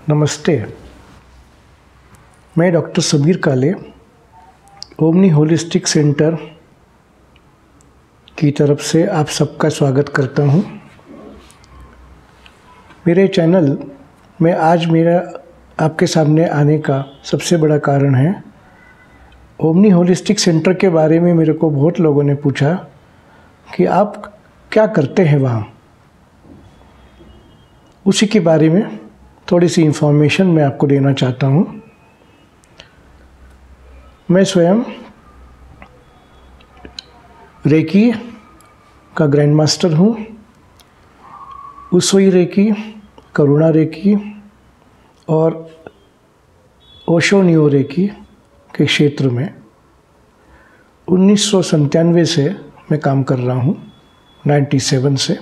नमस्ते। मैं डॉक्टर सबीर काले ओमनी होलिस्टिक सेंटर की तरफ से आप सबका स्वागत करता हूं। मेरे चैनल में आज मेरा आपके सामने आने का सबसे बड़ा कारण है ओमनी होलिस्टिक सेंटर के बारे में। मेरे को बहुत लोगों ने पूछा कि आप क्या करते हैं वहाँ, उसी के बारे में थोड़ी सी इन्फॉर्मेशन मैं आपको देना चाहता हूँ। मैं स्वयं रेकी का ग्रैंड मास्टर हूँ। उसोई रेकी, करुणा रेकी और ओशो नियो रेकी के क्षेत्र में 1997 से मैं काम कर रहा हूँ, 97 से।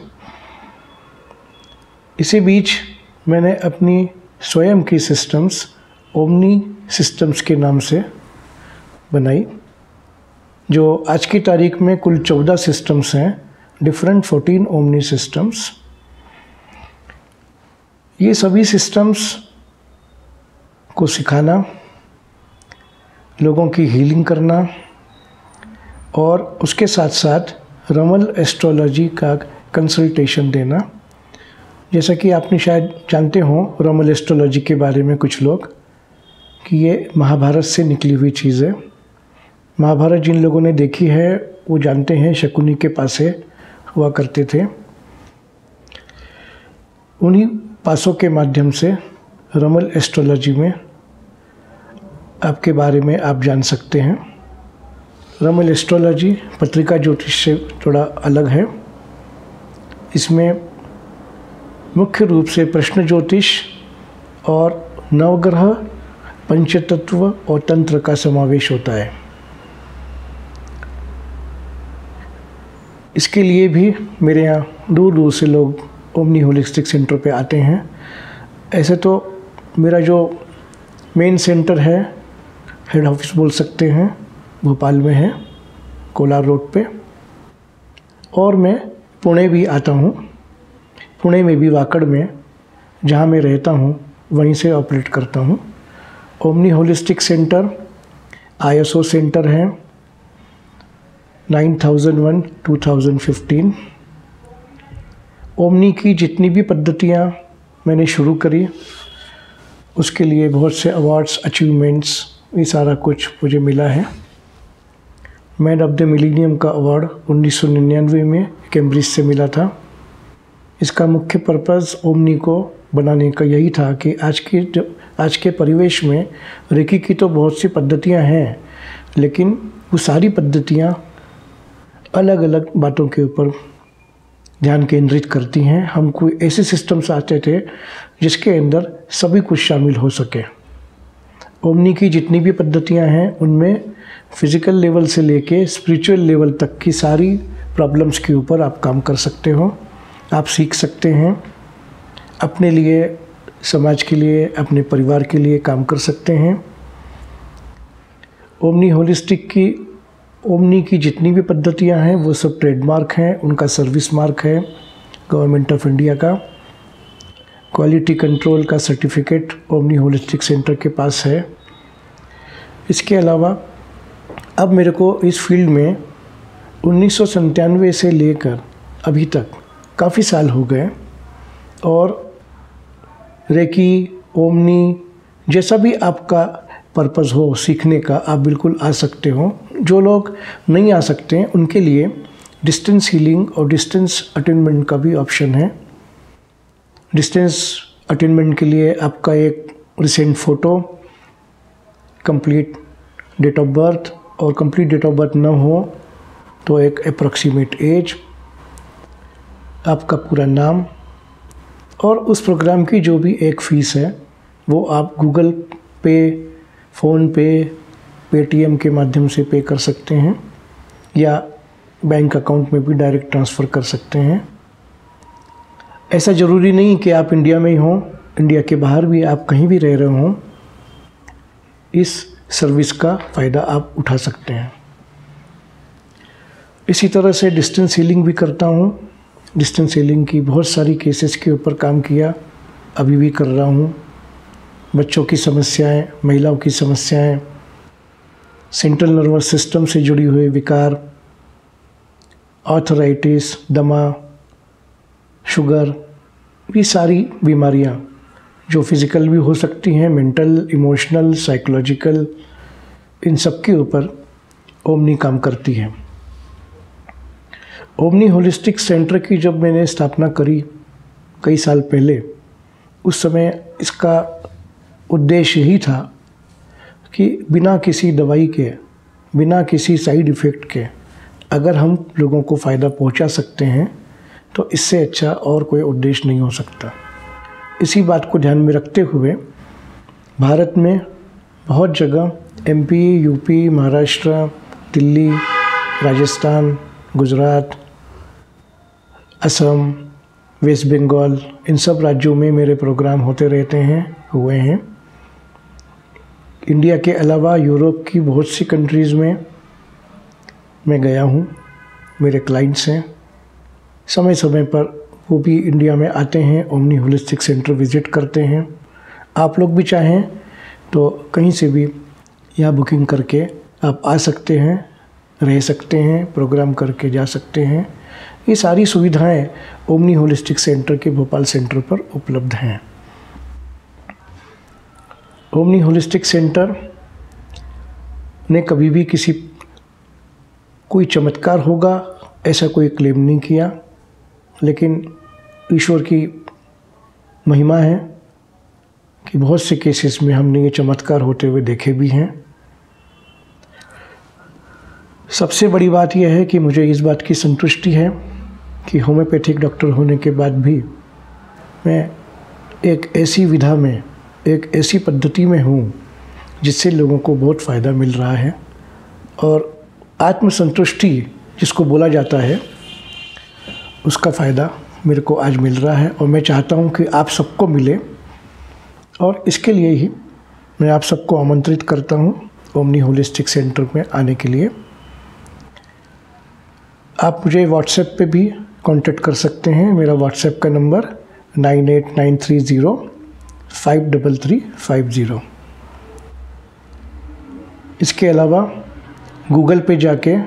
इसी बीच मैंने अपनी स्वयं की सिस्टम्स ओमनी सिस्टम्स के नाम से बनाई, जो आज की तारीख में कुल 14 सिस्टम्स हैं, डिफरेंट 14 ओमनी सिस्टम्स। ये सभी सिस्टम्स को सिखाना, लोगों की हीलिंग करना और उसके साथ साथ रमल एस्ट्रोलॉजी का कंसल्टेशन देना। जैसा कि आपने शायद जानते हो रमल एस्ट्रोलॉजी के बारे में कुछ लोग, कि ये महाभारत से निकली हुई चीज़ है। महाभारत जिन लोगों ने देखी है वो जानते हैं शकुनी के पासे हुआ करते थे। उन्हीं पासों के माध्यम से रमल एस्ट्रोलॉजी में आपके बारे में आप जान सकते हैं। रमल एस्ट्रोलॉजी पत्रिका ज्योतिष से थोड़ा अलग है। इसमें मुख्य रूप से प्रश्न ज्योतिष और नवग्रह, पंचतत्व और तंत्र का समावेश होता है। इसके लिए भी मेरे यहाँ दूर दूर से लोग ओमनी होलिस्टिक सेंटर पे आते हैं। ऐसे तो मेरा जो मेन सेंटर है, हेड ऑफिस बोल सकते हैं, भोपाल में है, कोलार रोड पे। और मैं पुणे भी आता हूँ। पुणे में भी वाकड़ में, जहाँ मैं रहता हूँ, वहीं से ऑपरेट करता हूँ। Omni holistic centre ISO centre है 9001 2015। ओमनी की जितनी भी पद्धतियाँ मैंने शुरू करी, उसके लिए बहुत से अवार्ड्स, अचीवमेंट्स, ये सारा कुछ मुझे मिला है। मैन ऑफ द मिलीनियम का अवार्ड 1999 में कैम्ब्रिज से मिला था। इसका मुख्य पर्पज़ ओमनी को बनाने का यही था कि आज के परिवेश में रेकी की तो बहुत सी पद्धतियां हैं, लेकिन वो सारी पद्धतियां अलग अलग बातों के ऊपर ध्यान केंद्रित करती हैं। हमको ऐसे सिस्टम्स आते थे जिसके अंदर सभी कुछ शामिल हो सके। ओमनी की जितनी भी पद्धतियां हैं उनमें फिज़िकल लेवल से लेके स्पिरिचुअल लेवल तक की सारी प्रॉब्लम्स के ऊपर आप काम कर सकते हो, आप सीख सकते हैं। अपने लिए, समाज के लिए, अपने परिवार के लिए काम कर सकते हैं। ओमनी की जितनी भी पद्धतियां हैं वो सब ट्रेडमार्क हैं, उनका सर्विस मार्क है गवर्नमेंट ऑफ इंडिया का। क्वालिटी कंट्रोल का सर्टिफिकेट ओमनी होलिस्टिक सेंटर के पास है। इसके अलावा अब मेरे को इस फील्ड में 1997 से लेकर अभी तक काफ़ी साल हो गए, और रेकी, ओमनी, जैसा भी आपका पर्पज़ हो सीखने का, आप बिल्कुल आ सकते हो। जो लोग नहीं आ सकते हैं उनके लिए डिस्टेंस हीलिंग और डिस्टेंस अटेनमेंट का भी ऑप्शन है। डिस्टेंस अटेनमेंट के लिए आपका एक recent photo, complete date of birth, और कंप्लीट डेट ऑफ बर्थ ना हो तो एक अप्रॉक्सीमेट एज, आपका पूरा नाम, और उस प्रोग्राम की जो भी एक फ़ीस है वो आप गूगल पे, फ़ोन पे, पेटीएम के माध्यम से पे कर सकते हैं, या बैंक अकाउंट में भी डायरेक्ट ट्रांसफ़र कर सकते हैं। ऐसा ज़रूरी नहीं कि आप इंडिया में ही हों, इंडिया के बाहर भी आप कहीं भी रह रहे हों, इस सर्विस का फ़ायदा आप उठा सकते हैं। इसी तरह से डिस्टेंस हीलिंग भी करता हूँ। डिस्टेंस हीलिंग की बहुत सारी केसेस के ऊपर काम किया, अभी भी कर रहा हूँ। बच्चों की समस्याएं, महिलाओं की समस्याएं, सेंट्रल नर्वस सिस्टम से जुड़ी हुई विकार, आर्थराइटिस, दमा, शुगर, ये सारी बीमारियां जो फिज़िकल भी हो सकती हैं, मेंटल, इमोशनल, साइकोलॉजिकल, इन सब के ऊपर ओमनी काम करती है। ओमनी होलिस्टिक सेंटर की जब मैंने स्थापना करी कई साल पहले, उस समय इसका उद्देश्य यही था कि बिना किसी दवाई के, बिना किसी साइड इफ़ेक्ट के अगर हम लोगों को फ़ायदा पहुंचा सकते हैं तो इससे अच्छा और कोई उद्देश्य नहीं हो सकता। इसी बात को ध्यान में रखते हुए भारत में बहुत जगह MP, UP, Maharashtra, Delhi, Rajasthan, Gujarat, Assam, west Bengal, इन सब राज्यों में मेरे प्रोग्राम होते रहते हैं, हुए हैं। इंडिया के अलावा यूरोप की बहुत सी कंट्रीज़ में मैं गया हूँ, मेरे क्लाइंट्स हैं। समय समय पर वो भी इंडिया में आते हैं, ओमनी होलिस्टिक सेंटर विज़िट करते हैं। आप लोग भी चाहें तो कहीं से भी यहाँ बुकिंग करके आप आ सकते हैं, रह सकते हैं, प्रोग्राम करके जा सकते हैं। ये सारी सुविधाएं ओमनी होलिस्टिक सेंटर के भोपाल सेंटर पर उपलब्ध हैं। ओमनी होलिस्टिक सेंटर ने कभी भी कोई चमत्कार होगा ऐसा कोई क्लेम नहीं किया, लेकिन ईश्वर की महिमा है कि बहुत से केसेस में हमने ये चमत्कार होते हुए देखे भी हैं। सबसे बड़ी बात यह है कि मुझे इस बात की संतुष्टि है कि होम्योपैथिक डॉक्टर होने के बाद भी मैं एक ऐसी विधा में, एक ऐसी पद्धति में हूँ जिससे लोगों को बहुत फ़ायदा मिल रहा है। और आत्मसंतुष्टि जिसको बोला जाता है, उसका फ़ायदा मेरे को आज मिल रहा है और मैं चाहता हूँ कि आप सबको मिले। और इसके लिए ही मैं आप सबको आमंत्रित करता हूँ ओमनी होलिस्टिक सेंटर में आने के लिए। आप मुझे व्हाट्सएप पे भी कांटेक्ट कर सकते हैं। मेरा व्हाट्सएप का नंबर 9893053350। इसके अलावा गूगल पे जाके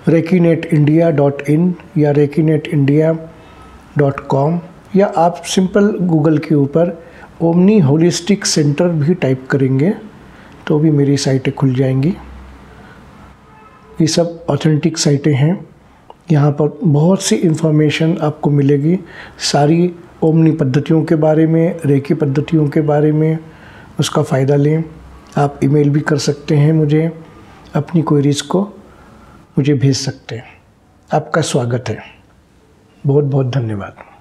rekinetindia.in या rekinetindia.com या आप सिंपल गूगल के ऊपर ओमनी होलिस्टिक सेंटर भी टाइप करेंगे तो भी मेरी साइटें खुल जाएंगी। ये सब ऑथेंटिक साइटें हैं। यहाँ पर बहुत सी इन्फॉर्मेशन आपको मिलेगी, सारी ओमनी पद्धतियों के बारे में, रेकी पद्धतियों के बारे में। उसका फ़ायदा लें। आप ईमेल भी कर सकते हैं मुझे, अपनी क्वेरीज़ को मुझे भेज सकते हैं। आपका स्वागत है। बहुत बहुत धन्यवाद।